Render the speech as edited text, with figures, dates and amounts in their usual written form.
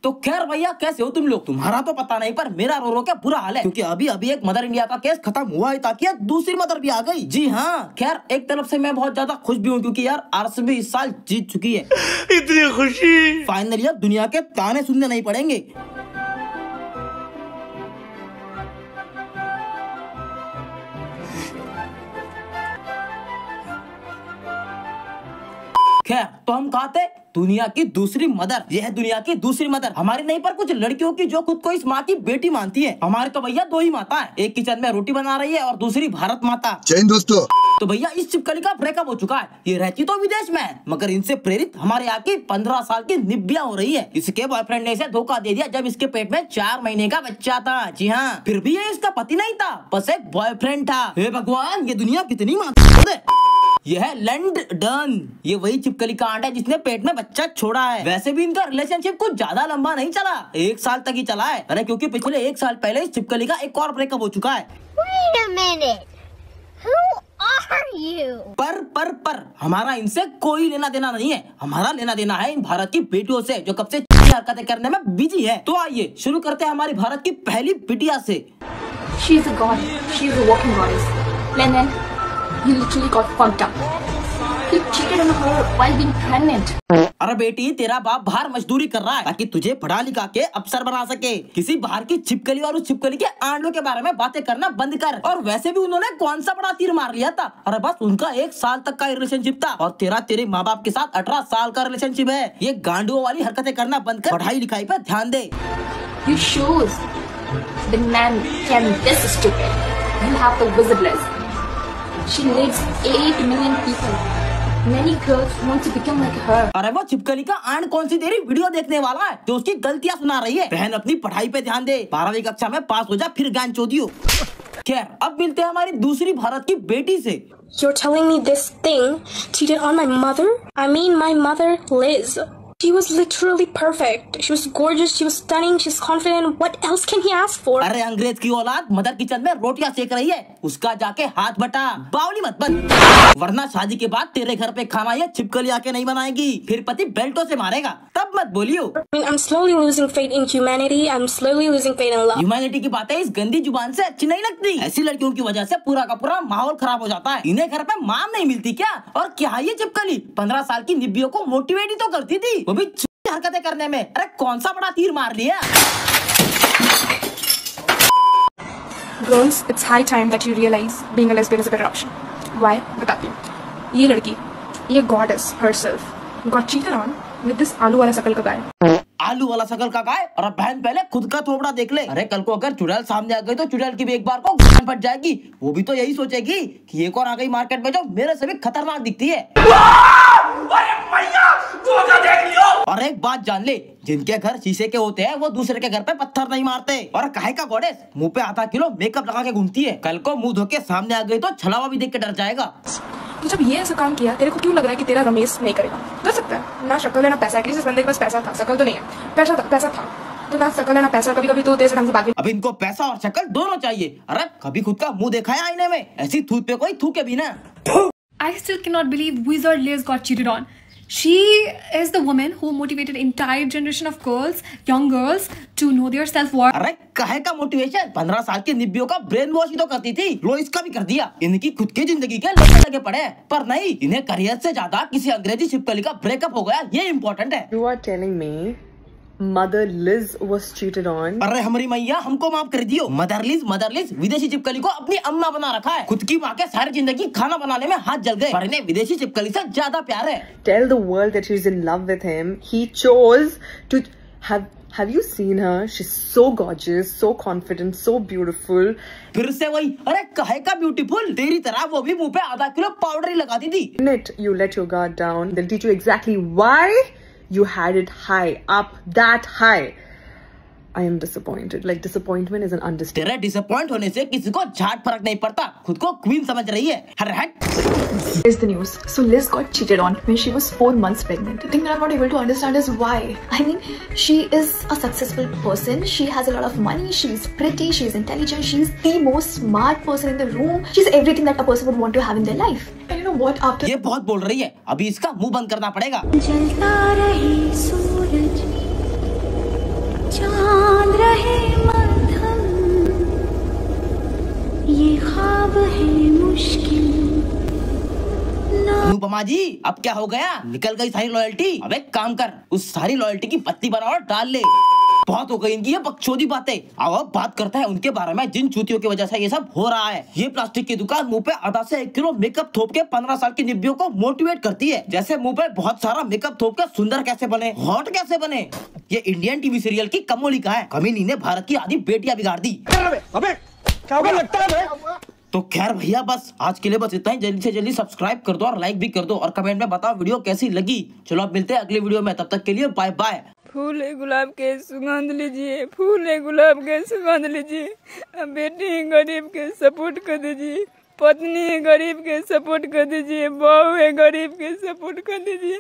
तो खैर भैया, कैसे हो तुम लोग? तुम्हारा तो पता नहीं, पर मेरा रो रो के बुरा हाल है, क्योंकि अभी अभी एक मदर इंडिया का केस खत्म हुआ है, ताकि दूसरी मदर भी आ गई। जी हाँ, खैर एक तरफ से मैं बहुत ज्यादा खुश भी हूँ, क्योंकि यार आरसीबी इस साल जीत चुकी है। इतनी खुशी, फाइनली अब दुनिया के ताने सुनने नहीं पड़ेंगे। खैर, तो हम कहा थे दुनिया की दूसरी मदर। यह है दुनिया की दूसरी मदर, हमारी नहीं पर कुछ लड़कियों की जो खुद को इस माँ की बेटी मानती है। हमारे तो भैया 2 ही माता है, एक किचन में रोटी बना रही है और दूसरी भारत माता। जय हिंद दोस्तों। तो भैया इस छिपकली का ब्रेकअप हो चुका है। ये रहती तो विदेश में है, मगर इनसे प्रेरित हमारे यहाँ की 15 साल की निब्बिया हो रही है। इसके बॉयफ्रेंड ने इसे धोखा दे दिया जब इसके पेट में 4 महीने का बच्चा था। जी हाँ, फिर भी ये इसका पति नहीं था, बस एक बॉयफ्रेंड था। हे भगवान, ये दुनिया कितनी माता है। यह है लंडन। ये वही छिपकली का आंट है जिसने पेट में बच्चा छोड़ा है। वैसे भी इनका रिलेशनशिप कुछ ज्यादा लंबा नहीं चला, 1 साल तक ही चला है। अरे क्योंकि पिछले 1 साल पहले इस छिपकली का एक और ब्रेकअप हो चुका है। Wait a minute. Who are you? पर हमारा इनसे कोई लेना देना नहीं है। हमारा लेना देना है इन भारत की बेटियों से, जो कब से हरकतें करने में बिजी है। तो आइए शुरू करते हैं हमारी भारत की पहली बिटिया से। She is a god. She is a walking goddess. Lennon, you literally got fucked up. He cheated on her while being pregnant. अरे बेटी, तेरा बाप बाहर मजदूरी कर रहा है ताकि तुझे पढ़ा लिखा के अफसर बना सके। किसी बाहर की छिपकली और उस छिपकली के आंडों के बारे में बातें करना बंद कर। और वैसे भी उन्होंने कौन सा बड़ा तीर मार लिया था? अरे बस उनका 1 साल तक का रिलेशनशिप था, और तेरे माँ बाप के साथ 18 साल का रिलेशनशिप है। ये गांडुओं वाली हरकतें करना बंद कर, पढ़ाई लिखाई पे ध्यान दे। You shows the man can be this stupid. You have the visibility. She leads 8 million people. Many girls want to become like her. अरे वो छिपकली का आंड कौन सी तेरी वीडियो देखने वाला है जो उसकी गलतियां सुना रही है? बहन अपनी पढ़ाई पे ध्यान दे, 12वीं कक्षा में पास हो जा, फिर ज्ञान चोदियो। खैर, अब मिलते हैं हमारी दूसरी भारत की बेटी से। You're telling me this thing cheated on my mother? I mean my mother, Liz. She was literally perfect. She was gorgeous, she was stunning, she's confident. What else can he ask for? अरे अंग्रेज की औलाद mother kitchen में रोटियां सेक रही है, उसका जाके हाथ बटा। बावली मत बन, वरना शादी के बाद तेरे घर पे खाना ये छिपकली आके नहीं बनाएगी, फिर पति बेल्टों से मारेगा। तब मत बोलियो। I mean, I'm slowly losing faith in humanity. I'm slowly losing faith in love. Humanity की बातें इस गंदी जुबान से अच्छी नहीं लगती। ऐसी लड़कियों की वजह से पूरा का पूरा माहौल खराब हो जाता है। इन्हें घर पे माँ नहीं मिलती क्या? और क्या ये छिपकली 15 साल की निब्बियों को मोटिवेट ही तो करती थी, वो भी हरकतें करने में। अरे कौन सा बड़ा तीर मार लिया? Girls, it's high time that you realize being a lesbian is a better option. Why? बताती हूँ। ये लड़की, ये goddess herself, got cheated on with this आलू वाला शकल का गाय। आलू वाला शकल का गाय? और बहन पहले खुद का थोबड़ा देख ले। अरे कल को अगर चुड़ैल सामने आ गई तो चुड़ैल की भी एक बार को गर्दन फट जाएगी। वो भी तो यही सोचेगी कि एक और आ गई मार्केट में जो मेरे से भी खतरनाक दिखती है। और एक बात जान ले, जिनके घर शीशे के होते हैं वो दूसरे के घर पे पत्थर नहीं मारते। और काहे का गॉडेस मुंह पे आधा किलो मेकअप लगा के घूमती है, कल को मुंह धो के सामने आ गई तो छलावा भी देख के डर जाएगा। तो जब ये ऐसा काम किया, तेरे को क्यों लग रहा है कि तेरा रमेश नहीं करेगा? कर सकता है ना, शक्ल है ना पैसा। एटलीस्ट इस बंदे के पास पैसा था, शक्ल तो नहीं है। पैसा था तो ना शक्ल है ना पैसा। कभी कभी तो तेरे से ढंग से बात। अब इनको पैसा और शक्ल दोनों चाहिए। अरे कभी खुद का मुंह देखा है आईने में? ऐसी थूत पे कोई थूके भी ना। I still cannot believe Wizard Liz got cheated on. She is the woman who motivated entire generation of girls, young girls, to know their self-worth. अरे काहे का मोटिवेशन? 15 साल की निब्बियों का ब्रेन वॉश ही तो करती थी, लो इसका भी कर दिया। इनकी खुद की जिंदगी के लगे पड़े, पर नहीं, इन्हें करियर से ज्यादा किसी अंग्रेजी छिपकली का ब्रेकअप हो गया, ये इम्पोर्टेंट है। You are telling me Mother Liz was cheated on? अरे हमारी मैया हमको माफ कर दियो। मदर लिज विदेशी छिपकली को अपनी अम्मा बना रखा है। खुद की माँ के सारी जिंदगी खाना बनाने में हाथ जल गए, पर इन्हें विदेशी छिपकली से ज्यादा प्यार है। Tell the world that she's in love with him. He chose to have you seen her? She's so gorgeous, so confident, so beautiful. फिर से वही, अरे काहे का ब्यूटीफुल? तेरी तरह वो भी मुंह पे आधा किलो पाउडर ही लगाती थी। You let your guard down. They'll teach you exactly why you had it high, up that high. I am disappointed. Like disappointment is an understatement. तेरे डिसअपॉइंट होने से किसी को झाट फर्क नहीं पड़ता, खुद को क्वीन समझ रही है। Here's the news. So Liz got cheated on when she was 4 months pregnant. The thing that I'm not able to understand is why. I mean, she is a successful person. She has a lot of money. She's pretty. She's intelligent. She's the most smart person in the room. She's everything that a person would want to have in their life. And you know what? After ये बहुत बोल रही है, अभी इसका मुंह बंद करना पड़ेगा। जलता रही सूरज अनुपमा जी अब क्या हो गया, निकल गई सारी लॉयल्टी? अब एक काम कर, उस सारी लॉयल्टी की पत्ती बना और डाल ले। बहुत हो गई इनकी ये बकचोदी बातें। अब बात करते हैं उनके बारे में जिन चूतियों की वजह से ये सब हो रहा है। ये प्लास्टिक की दुकान मुंह पे आधा से 1 किलो मेकअप थोप के 15 साल की निब्बियों को मोटिवेट करती है, जैसे मुंह पे बहुत सारा मेकअप थोप के सुंदर कैसे बने, हॉट कैसे बने। ये इंडियन टीवी सीरियल की कमोलिका है, कमीनी ने भारत की आधी बेटियां बिगाड़ दी। तो खैर भैया बस आज के लिए बस इतना ही। जल्दी से जल्दी सब्सक्राइब कर दो और लाइक भी कर दो और कमेंट में बताओ वीडियो कैसी लगी। चलो अब मिलते हैं अगली वीडियो में, तब तक के लिए बाय बाय। फूल गुलाब के सुगंध लीजिए, फूल गुलाब के सुगंध लीजिए। बेटी गरीब के सपोर्ट कर दीजिए, पत्नी गरीब के सपोर्ट कर दीजिए, बहू है गरीब के सपोर्ट कर दीजिए।